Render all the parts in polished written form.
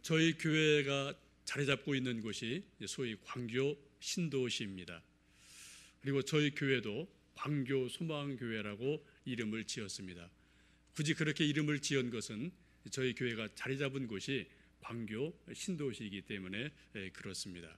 저희 교회가 자리 잡고 있는 곳이 소위 광교 신도시입니다. 그리고 저희 교회도 광교 소망교회라고 이름을 지었습니다. 굳이 그렇게 이름을 지은 것은 저희 교회가 자리 잡은 곳이 광교 신도시이기 때문에 그렇습니다.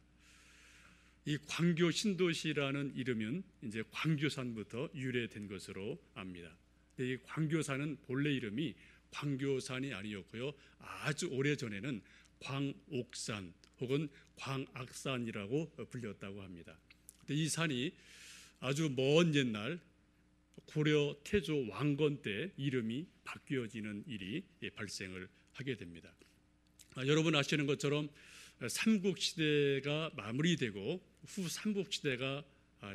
이 광교 신도시라는 이름은 이제 광교산부터 유래된 것으로 압니다. 이 광교산은 본래 이름이 광교산이 아니었고요. 아주 오래전에는 광옥산 혹은 광악산이라고 불렸다고 합니다. 이 산이 아주 먼 옛날 고려 태조 왕건 때 이름이 바뀌어지는 일이 발생을 하게 됩니다. 여러분 아시는 것처럼 삼국시대가 마무리되고 후 삼국시대가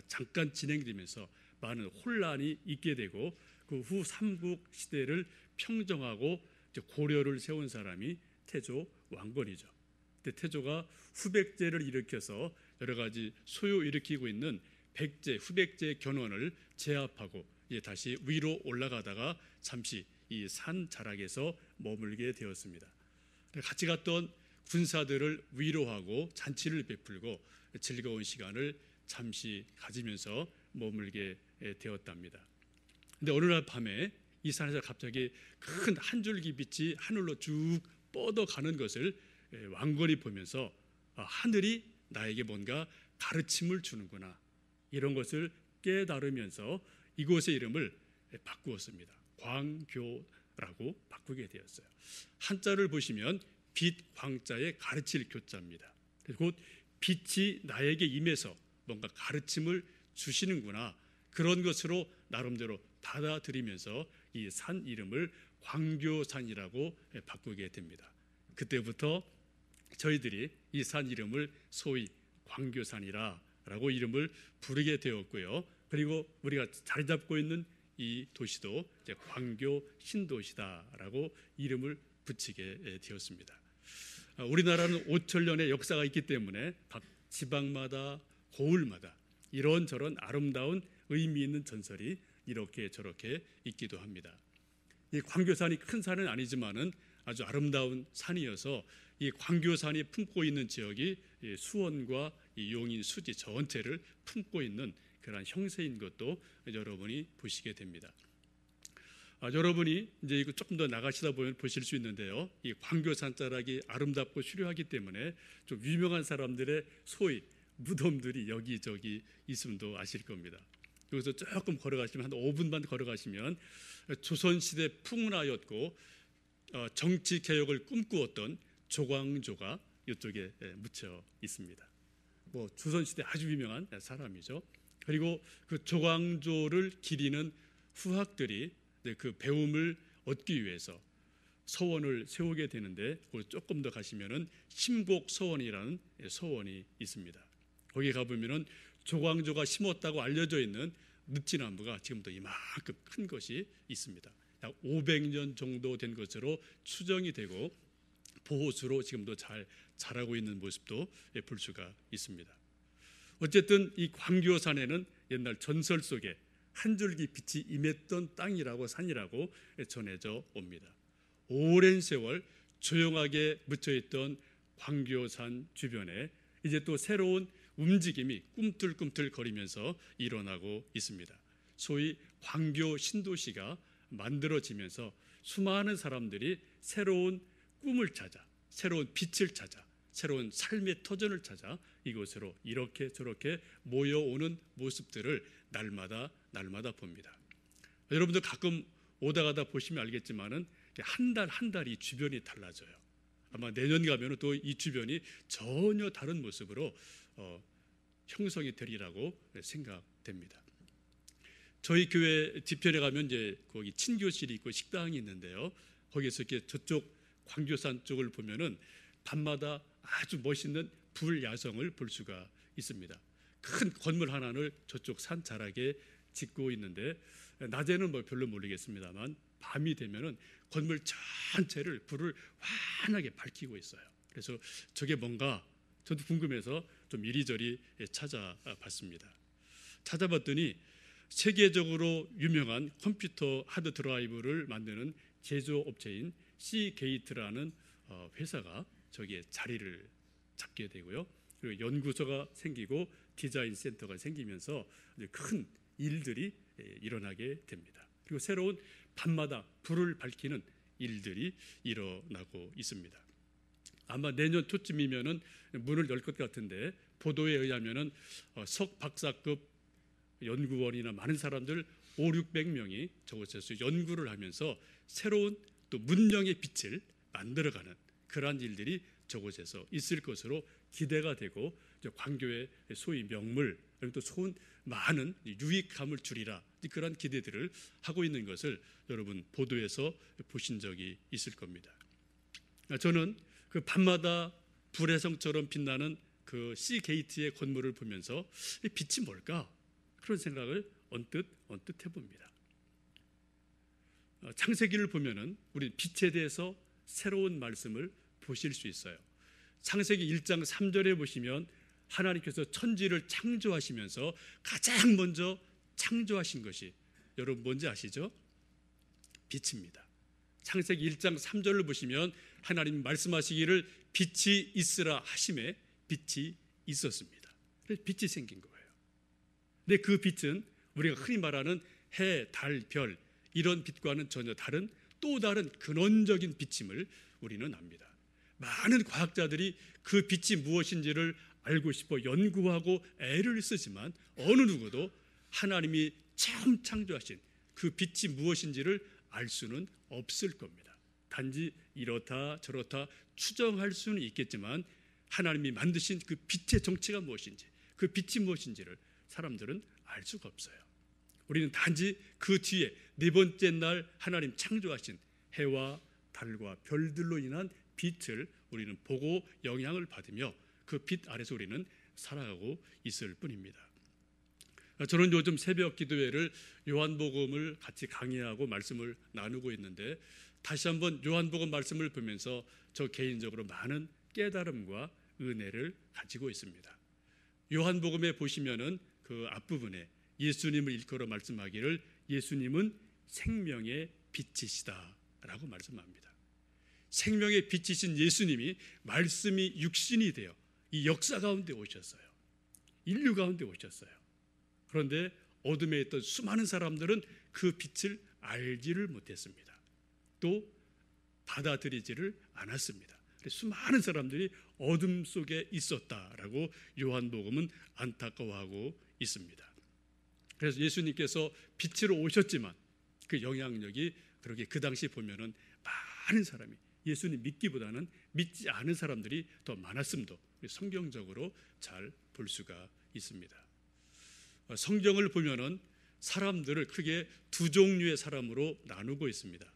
잠깐 진행되면서 많은 혼란이 있게 되고 그 후 삼국시대를 평정하고 고려를 세운 사람이 태조 왕건이죠. 근데 태조가 후백제를 일으켜서 여러 가지 소요 일으키고 있는 백제, 후백제 견원을 제압하고 다시 위로 올라가다가 잠시 이 산 자락에서 머물게 되었습니다. 같이 갔던 군사들을 위로하고 잔치를 베풀고 즐거운 시간을 잠시 가지면서 머물게 되었답니다. 근데 어느 날 밤에 이 산에서 갑자기 큰 한 줄기 빛이 하늘로 쭉 뻗어가는 것을 왕건이 보면서 하늘이 나에게 뭔가 가르침을 주는구나, 이런 것을 깨달으면서 이곳의 이름을 바꾸었습니다. 광교라고 바꾸게 되었어요. 한자를 보시면 빛, 광자의 가르칠 교자입니다. 곧 빛이 나에게 임해서 뭔가 가르침을 주시는구나, 그런 것으로 나름대로 받아들이면서 이 산 이름을 광교산이라고 바꾸게 됩니다. 그때부터 저희들이 이 산 이름을 소위 광교산이라고 이름을 부르게 되었고요. 그리고 우리가 자리 잡고 있는 이 도시도 이제 광교 신도시다라고 이름을 붙이게 되었습니다. 우리나라는 5,000년의 역사가 있기 때문에 각 지방마다 고을마다 이런저런 아름다운 의미 있는 전설이 이렇게 저렇게 있기도 합니다. 이 광교산이 큰 산은 아니지만은 아주 아름다운 산이어서 이 광교산이 품고 있는 지역이 수원과 이 용인, 수지 전체를 품고 있는 그런 형세인 것도 여러분이 보시게 됩니다. 여러분이 이제 이거 조금 더 나가시다 보면 보실 수 있는데요. 이 광교산 자락이 아름답고 수려하기 때문에 좀 유명한 사람들의 소위 무덤들이 여기저기 있음도 아실 겁니다. 여기서 조금 걸어가시면 한 5분만 걸어가시면 조선시대 풍운하였고 정치 개혁을 꿈꾸었던 조광조가 이쪽에 묻혀 있습니다. 뭐 조선시대 아주 유명한 사람이죠. 그리고 그 조광조를 기리는 후학들이 그 배움을 얻기 위해서 서원을 세우게 되는데 조금 더 가시면은 심곡서원이라는 서원이 있습니다. 거기 가보면은 조광조가 심었다고 알려져 있는 늪지나무가 지금도 이만큼 큰 것이 있습니다. 약 500년 정도 된 것으로 추정이 되고 보호수로 지금도 잘 자라고 있는 모습도 볼 수가 있습니다. 어쨌든 이 광교산에는 옛날 전설 속에 한 줄기 빛이 임했던 땅이라고, 산이라고 전해져 옵니다. 오랜 세월 조용하게 묻혀있던 광교산 주변에 이제 또 새로운 움직임이 꿈틀꿈틀 거리면서 일어나고 있습니다. 소위 광교 신도시가 만들어지면서 수많은 사람들이 새로운 꿈을 찾아, 새로운 빛을 찾아, 새로운 삶의 터전을 찾아 이곳으로 이렇게 저렇게 모여오는 모습들을 날마다 봅니다. 여러분들 가끔 오다 가다 보시면 알겠지만은 한 달 한 달이 주변이 달라져요. 아마 내년 가면은 또 이 주변이 전혀 다른 모습으로 형성이 되리라고 생각됩니다. 저희 교회 뒤편에 가면 이제 거기 친교실이 있고 식당이 있는데요. 거기서 이렇게 저쪽 광교산 쪽을 보면은 밤마다 아주 멋있는 불 야성을 볼 수가 있습니다. 큰 건물 하나를 저쪽 산 자락에 짓고 있는데 낮에는 뭐 별로 모르겠습니다만 밤이 되면은 건물 전체를 불을 환하게 밝히고 있어요. 그래서 저게 뭔가 저도 궁금해서 좀 이리저리 찾아봤습니다. 찾아봤더니 세계적으로 유명한 컴퓨터 하드 드라이브를 만드는 제조업체인 시게이트라는 회사가 저기에 자리를 잡게 되고요. 그리고 연구소가 생기고 디자인 센터가 생기면서 큰 일들이 일어나게 됩니다. 그리고 새로운 밤마다 불을 밝히는 일들이 일어나고 있습니다. 아마 내년 초쯤이면은 문을 열 것 같은데, 보도에 의하면은 석 박사급 연구원이나 많은 사람들 500~600명이 저곳에서 연구를 하면서 새로운 또 문명의 빛을 만들어가는 그러한 일들이 저곳에서 있을 것으로 기대가 되고, 광교의 소위 명물, 또 많은 유익함을 주리라, 그런 기대들을 하고 있는 것을 여러분 보도에서 보신 적이 있을 겁니다. 저는 그 밤마다 불의 성처럼 빛나는 그 시게이트의 건물을 보면서 이 빛이 뭘까? 그런 생각을 언뜻 해봅니다. 창세기를 보면은 우리 빛에 대해서 새로운 말씀을 보실 수 있어요. 창세기 1장 3절에 보시면 하나님께서 천지를 창조하시면서 가장 먼저 창조하신 것이 여러분 뭔지 아시죠? 빛입니다. 창세기 1장 3절을 보시면 하나님 말씀하시기를 빛이 있으라 하심에 빛이 있었습니다. 그래서 빛이 생긴 거예요. 근데 그 빛은 우리가 흔히 말하는 해, 달, 별 이런 빛과는 전혀 다른 또 다른 근원적인 빛임을 우리는 압니다. 많은 과학자들이 그 빛이 무엇인지를 알고 싶어 연구하고 애를 쓰지만 어느 누구도 하나님이 처음 창조하신 그 빛이 무엇인지를 알 수는 없을 겁니다. 단지 이렇다 저렇다 추정할 수는 있겠지만 하나님이 만드신 그 빛의 정체가 무엇인지, 그 빛이 무엇인지를 사람들은 알 수가 없어요. 우리는 단지 그 뒤에 네 번째 날 하나님 창조하신 해와 달과 별들로 인한 빛을 우리는 보고 영향을 받으며 그 빛 아래서 우리는 살아가고 있을 뿐입니다. 저는 요즘 새벽 기도회를 요한복음을 같이 강의하고 말씀을 나누고 있는데, 다시 한번 요한복음 말씀을 보면서 저 개인적으로 많은 깨달음과 은혜를 가지고 있습니다. 요한복음에 보시면은 그 앞부분에 예수님을 일컬어 말씀하기를 예수님은 생명의 빛이시다라고 말씀합니다. 생명의 빛이신 예수님이 말씀이 육신이 되어 이 역사 가운데 오셨어요. 인류 가운데 오셨어요. 그런데 어둠에 있던 수많은 사람들은 그 빛을 알지를 못했습니다. 또 받아들이지를 않았습니다. 수많은 사람들이 어둠 속에 있었다라고 요한복음은 안타까워하고 있습니다. 그래서 예수님께서 빛으로 오셨지만 그 영향력이 그렇게 그 당시 보면은 많은 사람이 예수님 믿기보다는 믿지 않은 사람들이 더 많았음도 성경적으로 잘 볼 수가 있습니다. 성경을 보면은 사람들을 크게 두 종류의 사람으로 나누고 있습니다.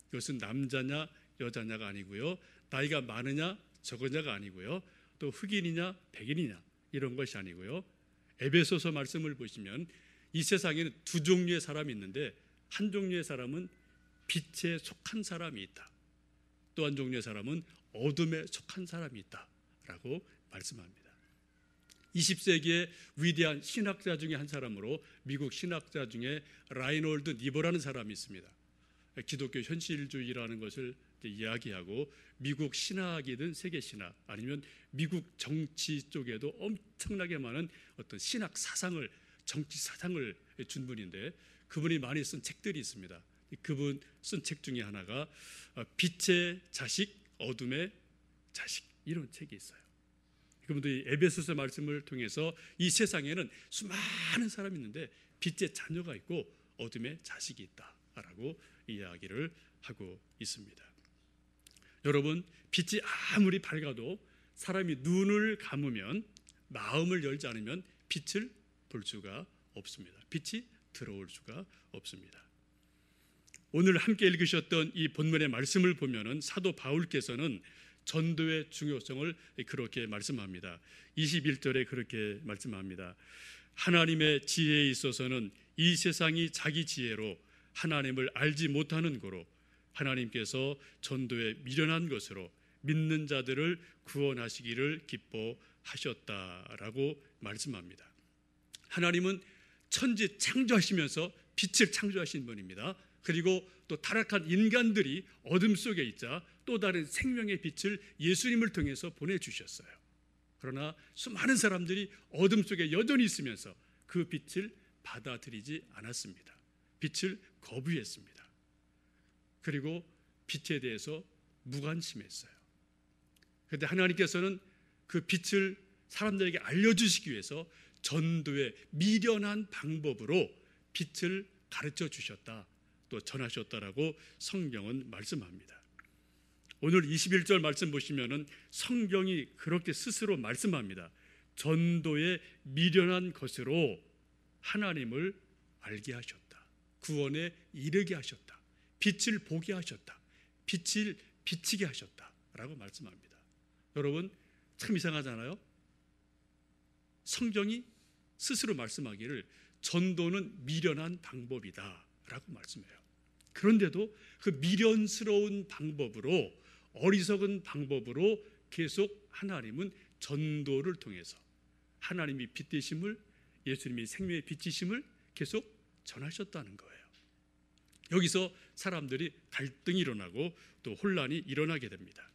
그것은 남자냐 여자냐가 아니고요, 나이가 많으냐 적으냐가 아니고요, 또 흑인이냐 백인이냐 이런 것이 아니고요, 에베소서 말씀을 보시면 이 세상에는 두 종류의 사람이 있는데, 한 종류의 사람은 빛에 속한 사람이 있다, 또 한 종류의 사람은 어둠에 속한 사람이 있다라고 말씀합니다. 20세기의 위대한 신학자 중에 한 사람으로 미국 신학자 중에 라이놀드 니버라는 사람이 있습니다. 기독교 현실주의라는 것을 이야기하고 미국 신학이든 세계 신학 아니면 미국 정치 쪽에도 엄청나게 많은 어떤 신학 사상을, 정치 사상을 준 분인데, 그분이 많이 쓴 책들이 있습니다. 그분 쓴 책 중에 하나가 빛의 자식, 어둠의 자식, 이런 책이 있어요. 그분도 이 에베소서 말씀을 통해서 이 세상에는 수많은 사람이 있는데 빛의 자녀가 있고 어둠의 자식이 있다라고 이야기를 하고 있습니다. 여러분, 빛이 아무리 밝아도 사람이 눈을 감으면, 마음을 열지 않으면 빛을 볼 수가 없습니다. 빛이 들어올 수가 없습니다. 오늘 함께 읽으셨던 이 본문의 말씀을 보면은 사도 바울께서는 전도의 중요성을 그렇게 말씀합니다. 21절에 그렇게 말씀합니다. 하나님의 지혜에 있어서는 이 세상이 자기 지혜로 하나님을 알지 못하는 고로 하나님께서 전도에 미련한 것으로 믿는 자들을 구원하시기를 기뻐하셨다라고 말씀합니다. 하나님은 천지 창조하시면서 빛을 창조하신 분입니다. 그리고 또 타락한 인간들이 어둠 속에 있자 또 다른 생명의 빛을 예수님을 통해서 보내주셨어요. 그러나 수많은 사람들이 어둠 속에 여전히 있으면서 그 빛을 받아들이지 않았습니다. 빛을 거부했습니다. 그리고 빛에 대해서 무관심했어요. 그런데 하나님께서는 그 빛을 사람들에게 알려주시기 위해서 전도의 미련한 방법으로 빛을 가르쳐 주셨다, 또 전하셨다라고 성경은 말씀합니다. 오늘 21절 말씀 보시면은 성경이 그렇게 스스로 말씀합니다. 전도의 미련한 것으로 하나님을 알게 하셨다, 구원에 이르게 하셨다, 빛을 보게 하셨다, 빛을 비치게 하셨다라고 말씀합니다. 여러분, 참 이상하잖아요. 성경이 스스로 말씀하기를 전도는 미련한 방법이다 라고 말씀해요. 그런데도 그 미련스러운 방법으로, 어리석은 방법으로 계속 하나님은 전도를 통해서 하나님이 빛 되심을, 예수님이 생명의 빛이심을 계속 전하셨다는 거예요. 여기서 사람들이 갈등이 일어나고 또 혼란이 일어나게 됩니다.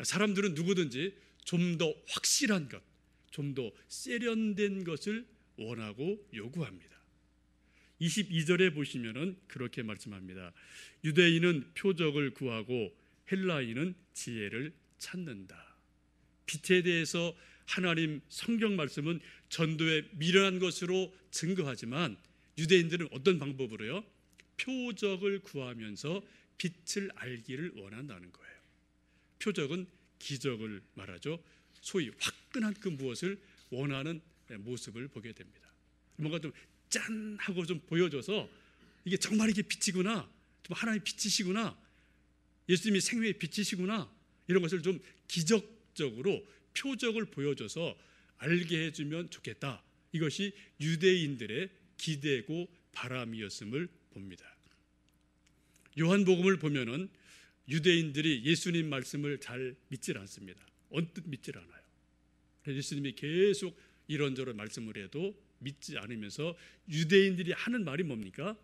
사람들은 누구든지 좀 더 확실한 것, 좀 더 세련된 것을 원하고 요구합니다. 22절에 보시면은 그렇게 말씀합니다. 유대인은 표적을 구하고 헬라인은 지혜를 찾는다. 빛에 대해서 하나님 성경 말씀은 전도에 미련한 것으로 증거하지만 유대인들은 어떤 방법으로요? 표적을 구하면서 빛을 알기를 원한다는 거예요. 표적은 기적을 말하죠. 소위 화끈한 그 무엇을 원하는 모습을 보게 됩니다. 뭔가 좀 짠 하고 좀 보여줘서 이게 정말 이게 빛이구나, 좀 하나님의 빛이시구나, 예수님이 생명의 빛이시구나, 이런 것을 좀 기적적으로 표적을 보여줘서 알게 해주면 좋겠다. 이것이 유대인들의 기대고 바람이었음을 봅니다. 요한복음을 보면은 유대인들이 예수님 말씀을 잘 믿질 않습니다. 언뜻 믿질 않아요. 그래서 예수님이 계속 이런저런 말씀을 해도 믿지 않으면서 유대인들이 하는 말이 뭡니까?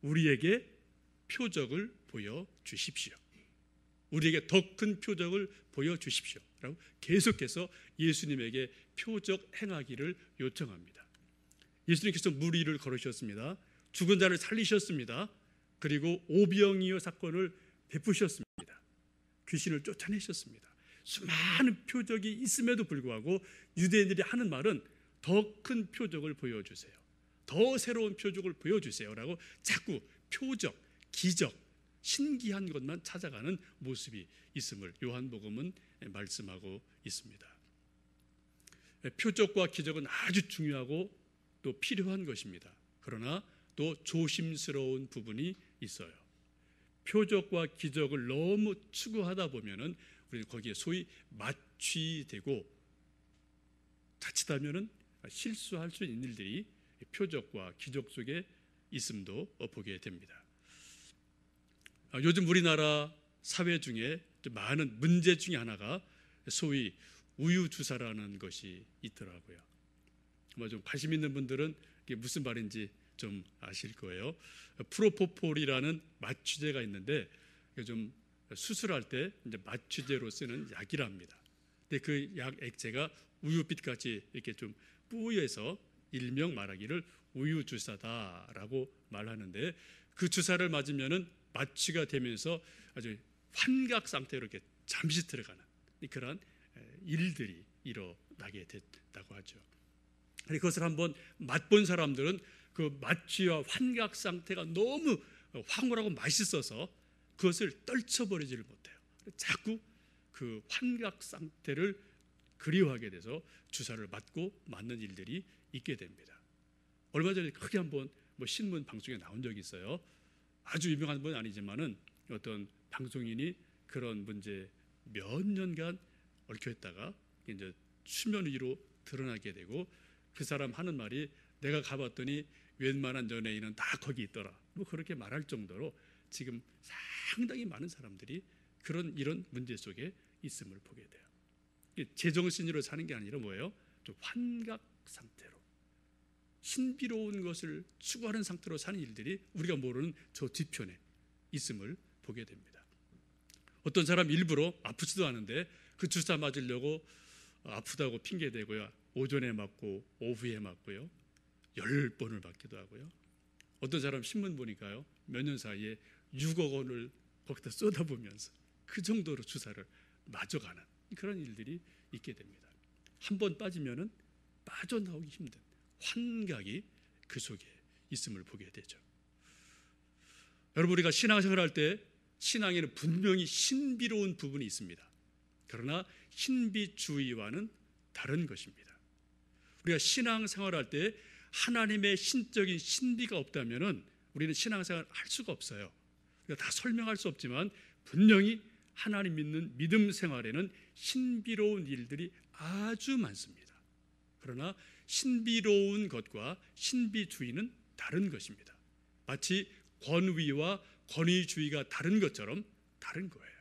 우리에게 표적을 보여주십시오. 우리에게 더 큰 표적을 보여주십시오 라고 계속해서 예수님에게 표적 행하기를 요청합니다. 예수님께서 물 위를 걸으셨습니다. 죽은 자를 살리셨습니다. 그리고 오병이어 사건을 베푸셨습니다. 귀신을 쫓아내셨습니다. 수많은 표적이 있음에도 불구하고 유대인들이 하는 말은 더 큰 표적을 보여주세요, 더 새로운 표적을 보여주세요 라고 자꾸 표적, 기적, 신기한 것만 찾아가는 모습이 있음을 요한복음은 말씀하고 있습니다. 표적과 기적은 아주 중요하고 또 필요한 것입니다. 그러나 또 조심스러운 부분이 있어요. 표적과 기적을 너무 추구하다 보면은 우리는 거기에 소위 마취되고 자칫하면은 실수할 수 있는 일들이 표적과 기적 속에 있음도 보게 됩니다. 요즘 우리나라 사회 중에 많은 문제 중에 하나가 소위 우유 주사라는 것이 있더라고요. 좀 관심 있는 분들은 이게 무슨 말인지 좀 아실 거예요. 프로포폴이라는 마취제가 있는데 좀 수술할 때 이제 마취제로 쓰는 약이랍니다. 근데 그 약 액체가 우유빛 같이 이렇게 좀 뿌여서 일명 말하기를 우유 주사다라고 말하는데 그 주사를 맞으면은 마취가 되면서 아주 환각 상태로 이렇게 잠시 들어가는 그런 일들이 일어나게 됐다고 하죠. 그것을 한번 맛본 사람들은 그 마취와 환각 상태가 너무 황홀하고 맛있어서 그것을 떨쳐버리지를 못해요. 자꾸 그 환각 상태를 그리워하게 돼서 주사를 맞고 맞는 일들이 있게 됩니다. 얼마 전에 크게 한번 신문 방송에 나온 적이 있어요. 아주 유명한 분 아니지만은 어떤 방송인이 그런 문제 몇 년간 얽혀있다가 이제 수면 위로 드러나게 되고 그 사람 하는 말이 내가 가봤더니 웬만한 연예인은 다 거기 있더라. 그렇게 말할 정도로 지금 상당히 많은 사람들이 이런 문제 속에 있음을 보게 돼요. 제정신으로 사는 게 아니라 뭐예요? 좀 환각 상태로 신비로운 것을 추구하는 상태로 사는 일들이 우리가 모르는 저 뒤편에 있음을 보게 됩니다. 어떤 사람 일부러 아프지도 않은데 그 주사 맞으려고 아프다고 핑계대고요. 오전에 맞고 오후에 맞고요. 10번을 맞기도 하고요. 어떤 사람 신문 보니까요. 몇 년 사이에 6억 원을 거기다 쏟아부으면서 그 정도로 주사를 맞아가는 그런 일들이 있게 됩니다. 한 번 빠지면은 빠져나오기 힘든 환각이 그 속에 있음을 보게 되죠. 여러분, 우리가 신앙생활할 때 신앙에는 분명히 신비로운 부분이 있습니다. 그러나 신비주의와는 다른 것입니다. 우리가 신앙생활할 때 하나님의 신적인 신비가 없다면은 우리는 신앙생활을 할 수가 없어요. 다 설명할 수 없지만 분명히 하나님 믿는 믿음 생활에는 신비로운 일들이 아주 많습니다. 그러나 신비로운 것과 신비주의는 다른 것입니다. 마치 권위와 권위주의가 다른 것처럼 다른 거예요.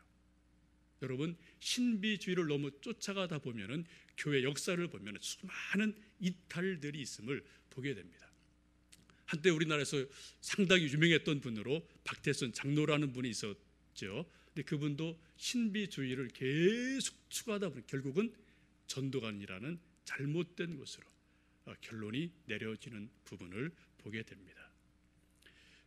여러분, 신비주의를 너무 쫓아가다 보면은 교회 역사를 보면 수많은 이탈들이 있음을 보게 됩니다. 한때 우리나라에서 상당히 유명했던 분으로 박태선 장로라는 분이 있었죠. 근데 그분도 신비주의를 계속 추구하다 보니 결국은 전도관이라는 잘못된 것으로 결론이 내려지는 부분을 보게 됩니다.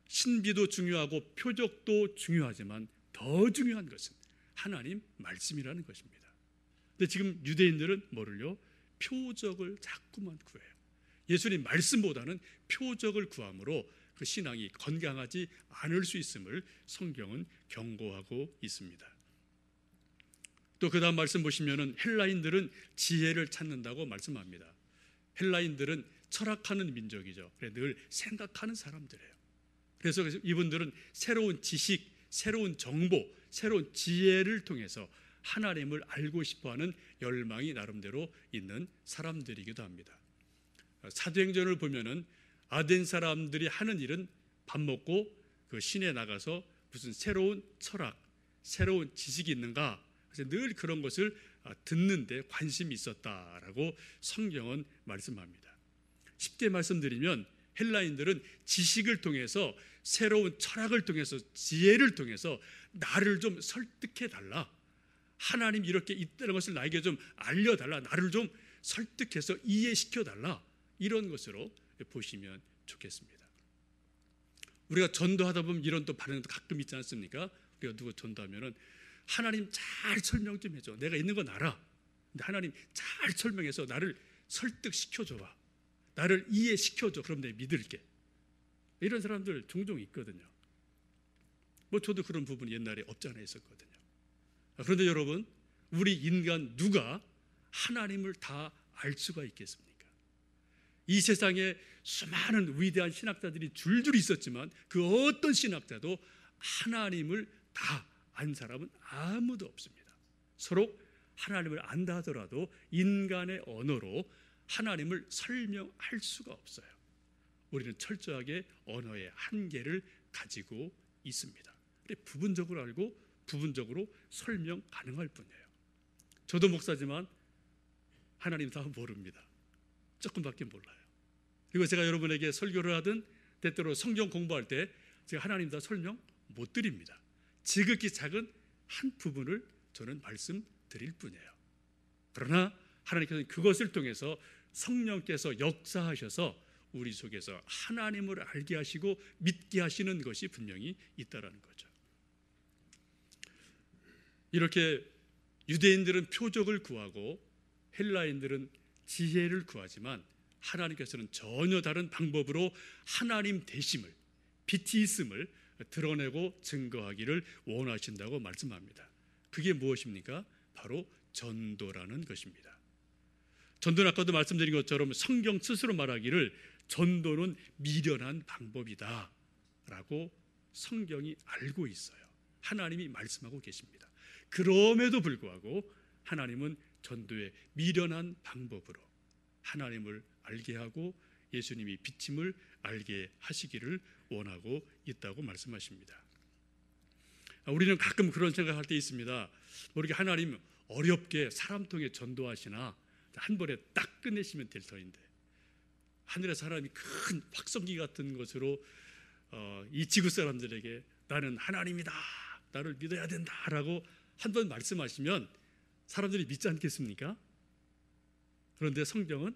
신비도 중요하고 표적도 중요하지만 더 중요한 것은 하나님 말씀이라는 것입니다. 근데 지금 유대인들은 뭐를요? 표적을 자꾸만 구해요. 예수님 말씀보다는 표적을 구함으로 그 신앙이 건강하지 않을 수 있음을 성경은 경고하고 있습니다. 또 그 다음 말씀 보시면은 헬라인들은 지혜를 찾는다고 말씀합니다. 헬라인들은 철학하는 민족이죠. 늘 생각하는 사람들이에요. 그래서 이분들은 새로운 지식, 새로운 정보, 새로운 지혜를 통해서 하나님을 알고 싶어하는 열망이 나름대로 있는 사람들이기도 합니다. 사도행전을 보면은 아덴 사람들이 하는 일은 밥 먹고 그 시내 나가서 무슨 새로운 철학, 새로운 지식이 있는가? 그래서 늘 그런 것을 듣는데 관심이 있었다라고 성경은 말씀합니다. 쉽게 말씀드리면 헬라인들은 지식을 통해서 새로운 철학을 통해서 지혜를 통해서 나를 좀 설득해 달라. 하나님 이렇게 있다는 것을 나에게 좀 알려달라. 나를 좀 설득해서 이해시켜 달라. 이런 것으로 보시면 좋겠습니다. 우리가 전도하다 보면 이런 또 반응도 가끔 있지 않습니까? 우리가 누구 전도하면은 하나님 잘 설명 좀 해줘. 내가 있는 건 알아. 근데 하나님 잘 설명해서 나를 설득시켜줘봐. 나를 이해시켜줘. 그럼 내가 믿을게. 이런 사람들 종종 있거든요. 뭐 저도 그런 부분이 옛날에 없지 않아 있었거든요. 그런데 여러분, 우리 인간 누가 하나님을 다 알 수가 있겠습니까? 이 세상에 수많은 위대한 신학자들이 줄줄이 있었지만 그 어떤 신학자도 하나님을 다 안 사람은 아무도 없습니다. 서로 하나님을 안다 하더라도 인간의 언어로 하나님을 설명할 수가 없어요. 우리는 철저하게 언어의 한계를 가지고 있습니다. 부분적으로 알고 부분적으로 설명 가능할 뿐이에요. 저도 목사지만 하나님 다 모릅니다. 조금밖에 몰라요. 그리고 제가 여러분에게 설교를 하든 때때로 성경 공부할 때 제가 하나님 다 설명 못 드립니다. 지극히 작은 한 부분을 저는 말씀드릴 뿐이에요. 그러나 하나님께서는 그것을 통해서 성령께서 역사하셔서 우리 속에서 하나님을 알게 하시고 믿게 하시는 것이 분명히 있다라는 거죠. 이렇게 유대인들은 표적을 구하고 헬라인들은 지혜를 구하지만 하나님께서는 전혀 다른 방법으로 하나님 되심을, 빛이 있음을 드러내고 증거하기를 원하신다고 말씀합니다. 그게 무엇입니까? 바로 전도라는 것입니다. 전도는 아까도 말씀드린 것처럼 성경 스스로 말하기를 전도는 미련한 방법이다 라고 성경이 알고 있어요. 하나님이 말씀하고 계십니다. 그럼에도 불구하고 하나님은 전도의 미련한 방법으로 하나님을 알게 하고 예수님이 빛임을 알게 하시기를 원하고 있다고 말씀하십니다. 우리는 가끔 그런 생각할 때 있습니다. 모르게 하나님 어렵게 사람 통해 전도하시나 한 번에 딱 끝내시면 될 터인데 하늘의 사람이 큰 확성기 같은 것으로 이 지구 사람들에게 나는 하나님이다, 나를 믿어야 된다라고 한번 말씀하시면 사람들이 믿지 않겠습니까? 그런데 성경은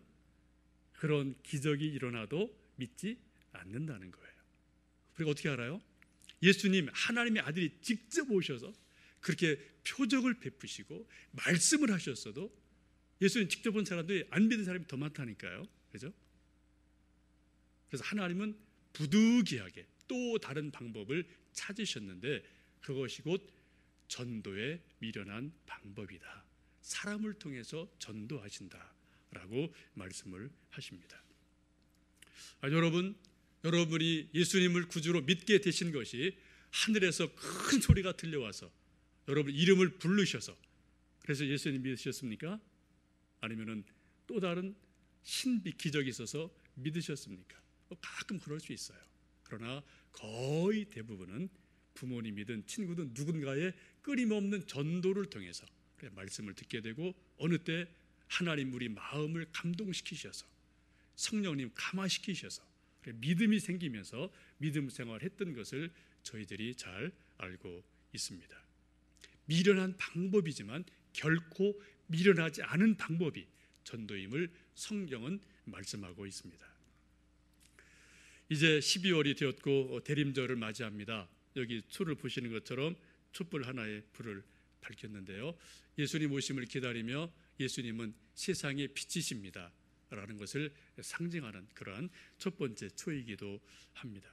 그런 기적이 일어나도 믿지 않는다는 거예요. 그리고 어떻게 알아요? 예수님, 하나님의 아들이 직접 오셔서 그렇게 표적을 베푸시고 말씀을 하셨어도 예수님 직접 본 사람들이 안 믿는 사람이 더 많다니까요. 그죠? 그래서 하나님은 부득이하게 또 다른 방법을 찾으셨는데 그것이 곧 전도에 미련한 방법이다. 사람을 통해서 전도하신다라고 말씀을 하십니다. 여러분이 예수님을 구주로 믿게 되신 것이 하늘에서 큰 소리가 들려와서 여러분 이름을 부르셔서 그래서 예수님 믿으셨습니까? 아니면은 또 다른 신비 기적이 있어서 믿으셨습니까? 가끔 그럴 수 있어요. 그러나 거의 대부분은 부모님이든 친구든 누군가의 끊임없는 전도를 통해서 말씀을 듣게 되고 어느 때 하나님 우리 마음을 감동시키셔서 성령님 감화시키셔서 믿음이 생기면서 믿음 생활했던 것을 저희들이 잘 알고 있습니다. 미련한 방법이지만 결코 미련하지 않은 방법이 전도임을 성경은 말씀하고 있습니다. 이제 12월이 되었고 대림절을 맞이합니다. 여기 초를 보시는 것처럼 촛불 하나에 불을 밝혔는데요. 예수님 오심을 기다리며 예수님은 세상의 빛이십니다 라는 것을 상징하는 그러한 첫 번째 초이기도 합니다.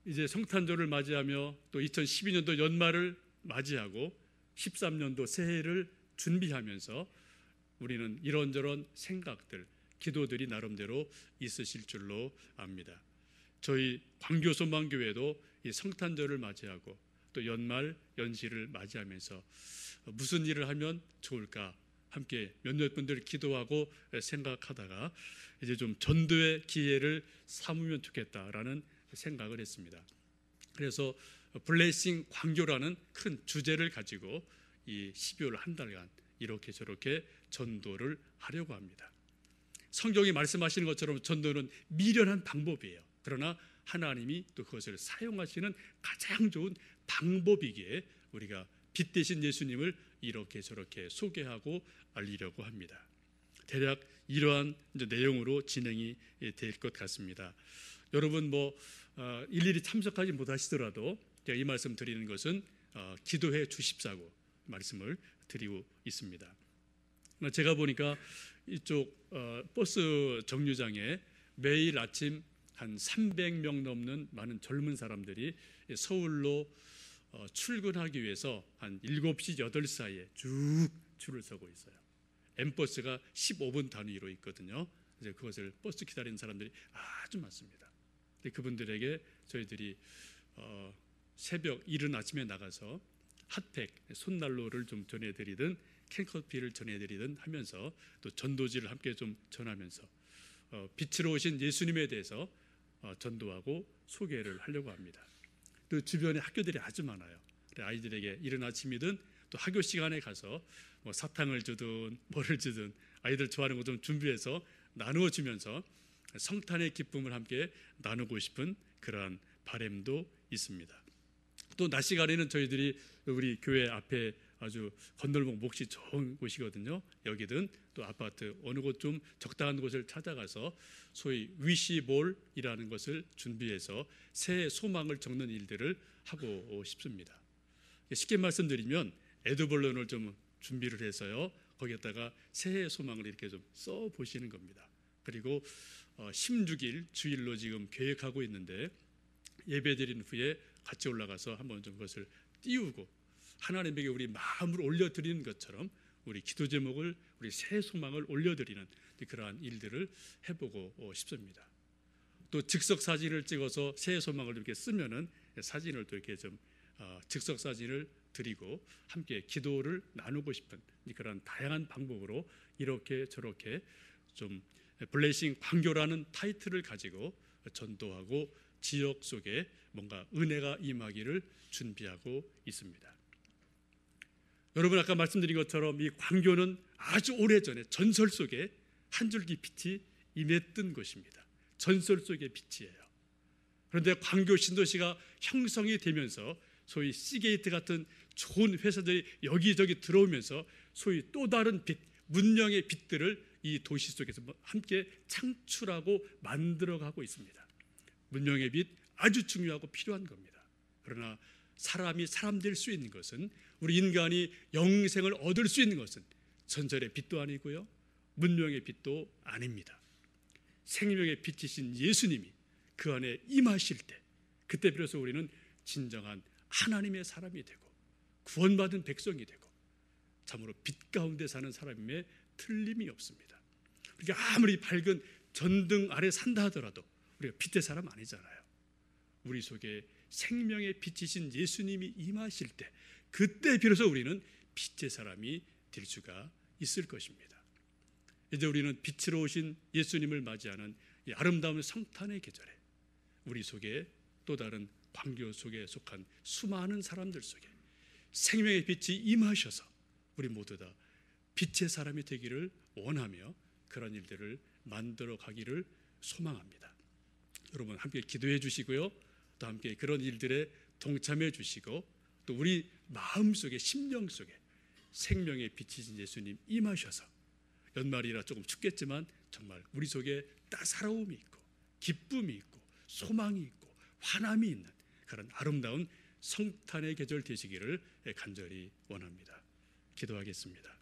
이제 성탄절을 맞이하며 또 2012년도 연말을 맞이하고 13년도 새해를 준비하면서 우리는 이런저런 생각들, 기도들이 나름대로 있으실 줄로 압니다. 저희 광교소망교회도 이 성탄절을 맞이하고 또 연말 연시를 맞이하면서 무슨 일을 하면 좋을까 함께 몇몇 분들 기도하고 생각하다가 이제 좀 전도의 기회를 삼으면 좋겠다라는 생각을 했습니다. 그래서 블레싱 광교라는 큰 주제를 가지고 이 12월 한 달간 이렇게 저렇게 전도를 하려고 합니다. 성경이 말씀하시는 것처럼 전도는 미련한 방법이에요. 그러나 하나님이 또 그것을 사용하시는 가장 좋은 방법이기에 우리가 빛 대신 예수님을 이렇게 저렇게 소개하고 알리려고 합니다. 대략 이러한 내용으로 진행이 될 것 같습니다. 여러분 일일이 참석하지 못하시더라도 제가 이 말씀 드리는 것은 기도해 주십사고 말씀을 드리고 있습니다. 제가 보니까 이쪽 버스 정류장에 매일 아침 한 300명 넘는 많은 젊은 사람들이 서울로 출근하기 위해서 한 7시, 8시 사이에 쭉 줄을 서고 있어요. M버스가 15분 단위로 있거든요. 이제 그것을 버스 기다리는 사람들이 아주 많습니다. 그분들에게 저희들이 새벽 이른 아침에 나가서 핫팩, 손난로를 좀 전해드리든 캔커피를 전해드리든 하면서 또 전도지를 함께 좀 전하면서 빛으로 오신 예수님에 대해서 전도하고 소개를 하려고 합니다. 또 주변에 학교들이 아주 많아요. 아이들에게 이른 아침이든 또 학교 시간에 가서 사탕을 주든 뭐를 주든 아이들 좋아하는 거 좀 준비해서 나누어 주면서 성탄의 기쁨을 함께 나누고 싶은 그러한 바람도 있습니다. 또 낮 시간에는 저희들이 우리 교회 앞에 아주 건널목 몫이 좋은 곳이거든요. 여기든 또 아파트 어느 곳 좀 적당한 곳을 찾아가서 소위 위시볼이라는 것을 준비해서 새해 소망을 적는 일들을 하고 싶습니다. 쉽게 말씀드리면 에드벌런을 좀 준비를 해서요. 거기에다가 새해 소망을 이렇게 좀 써 보시는 겁니다. 그리고 16일 주일로 지금 계획하고 있는데 예배드린 후에 같이 올라가서 한번 좀 그것을 띄우고 하나님에게 우리 마음을 올려드리는 것처럼 우리 기도 제목을 우리 새 소망을 올려드리는 그러한 일들을 해보고 싶습니다. 또 즉석 사진을 찍어서 새 소망을 이렇게 쓰면은 사진을 또 이렇게 좀 즉석 사진을 드리고 함께 기도를 나누고 싶은 그런 다양한 방법으로 이렇게 저렇게 좀 블레싱 광교라는 타이틀을 가지고 전도하고 지역 속에 뭔가 은혜가 임하기를 준비하고 있습니다. 여러분 아까 말씀드린 것처럼 이 광교는 아주 오래전에 전설 속에 한 줄기 빛이 임했던 것입니다. 전설 속의 빛이에요. 그런데 광교 신도시가 형성이 되면서 소위 시게이트 같은 좋은 회사들이 여기저기 들어오면서 소위 또 다른 빛, 문명의 빛들을 이 도시 속에서 함께 창출하고 만들어가고 있습니다. 문명의 빛 아주 중요하고 필요한 겁니다. 그러나 사람이 사람 될 수 있는 것은, 우리 인간이 영생을 얻을 수 있는 것은 전설의 빛도 아니고요, 문명의 빛도 아닙니다. 생명의 빛이신 예수님이 그 안에 임하실 때, 그때 비로소 우리는 진정한 하나님의 사람이 되고 구원받은 백성이 되고 참으로 빛 가운데 사는 사람임에 틀림이 없습니다. 우리가 아무리 밝은 전등 아래 산다 하더라도 우리가 빛의 사람 아니잖아요. 우리 속에 생명의 빛이신 예수님이 임하실 때, 그때 비로소 우리는 빛의 사람이 될 수가 있을 것입니다. 이제 우리는 빛으로 오신 예수님을 맞이하는 이 아름다운 성탄의 계절에 우리 속에 또 다른 광교 속에 속한 수많은 사람들 속에 생명의 빛이 임하셔서 우리 모두 다 빛의 사람이 되기를 원하며 그런 일들을 만들어 가기를 소망합니다. 여러분 함께 기도해 주시고요, 또 함께 그런 일들에 동참해 주시고, 또 우리 마음속에 심령 속에 생명의 빛이신 예수님 임하셔서 연말이라 조금 춥겠지만 정말 우리 속에 따사로움이 있고 기쁨이 있고 소망이 있고 환함이 있는 그런 아름다운 성탄의 계절 되시기를 간절히 원합니다. 기도하겠습니다.